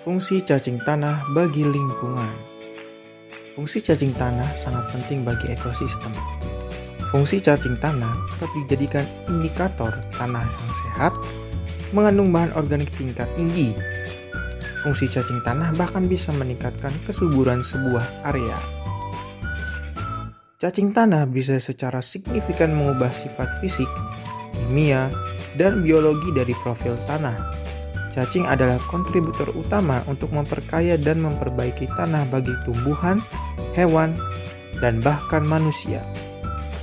Fungsi cacing tanah bagi lingkungan. Fungsi cacing tanah sangat penting bagi ekosistem. Fungsi cacing tanah dapat dijadikan indikator tanah yang sehat, mengandung bahan organik tingkat tinggi. Fungsi cacing tanah bahkan bisa meningkatkan kesuburan sebuah area. Cacing tanah bisa secara signifikan mengubah sifat fisik, kimia, dan biologi dari profil tanah. Cacing adalah kontributor utama untuk memperkaya dan memperbaiki tanah bagi tumbuhan, hewan, dan bahkan manusia.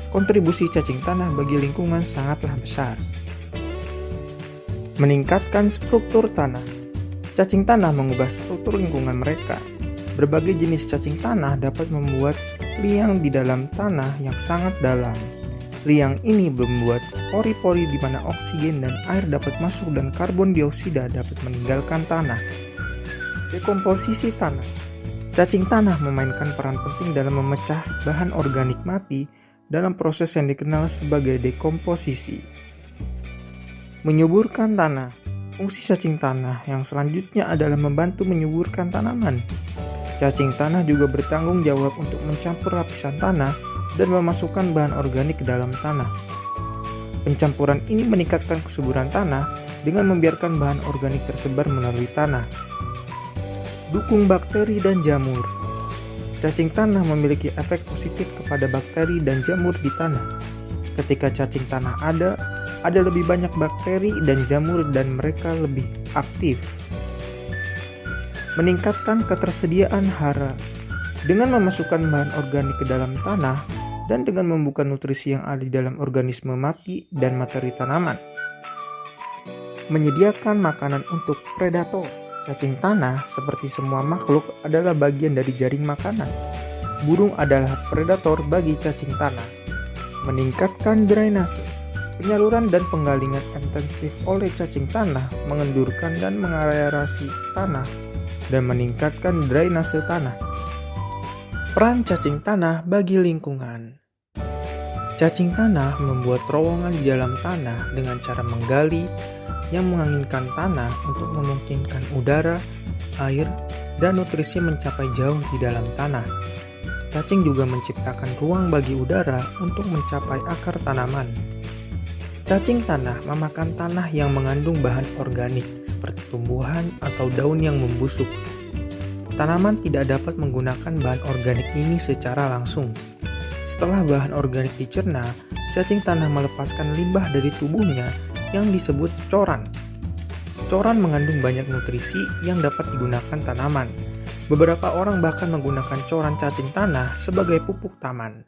Kontribusi cacing tanah bagi lingkungan sangatlah besar. Meningkatkan struktur tanah. Cacing tanah mengubah struktur lingkungan mereka. Berbagai jenis cacing tanah dapat membuat liang di dalam tanah yang sangat dalam. Liang ini membuat pori-pori di mana oksigen dan air dapat masuk dan karbon dioksida dapat meninggalkan tanah. Dekomposisi tanah. Cacing tanah memainkan peran penting dalam memecah bahan organik mati dalam proses yang dikenal sebagai dekomposisi. Menyuburkan tanah. Fungsi cacing tanah yang selanjutnya adalah membantu menyuburkan tanaman. Cacing tanah juga bertanggung jawab untuk mencampur lapisan tanah dan memasukkan bahan organik ke dalam tanah. Pencampuran ini meningkatkan kesuburan tanah dengan membiarkan bahan organik tersebar melalui tanah. Dukung bakteri dan jamur. Cacing tanah memiliki efek positif kepada bakteri dan jamur di tanah. Ketika cacing tanah ada lebih banyak bakteri dan jamur dan mereka lebih aktif. Meningkatkan ketersediaan hara. Dengan memasukkan bahan organik ke dalam tanah dan dengan membuka nutrisi yang ada di dalam organisme mati dan materi tanaman. Menyediakan makanan untuk predator. Cacing tanah, seperti semua makhluk, adalah bagian dari jaring makanan. Burung adalah predator bagi cacing tanah. Meningkatkan drainase. Penyaluran dan penggalingan intensif oleh cacing tanah mengendurkan dan mengaerasi tanah dan meningkatkan drainase tanah. Peran cacing tanah bagi lingkungan. Cacing tanah membuat terowongan di dalam tanah dengan cara menggali yang menganginkan tanah untuk memungkinkan udara, air, dan nutrisi mencapai jauh di dalam tanah. Cacing juga menciptakan ruang bagi udara untuk mencapai akar tanaman. Cacing tanah memakan tanah yang mengandung bahan organik seperti tumbuhan atau daun yang membusuk. Tanaman tidak dapat menggunakan bahan organik ini secara langsung. Setelah bahan organik dicerna, cacing tanah melepaskan limbah dari tubuhnya yang disebut coran. Coran mengandung banyak nutrisi yang dapat digunakan tanaman. Beberapa orang bahkan menggunakan coran cacing tanah sebagai pupuk taman.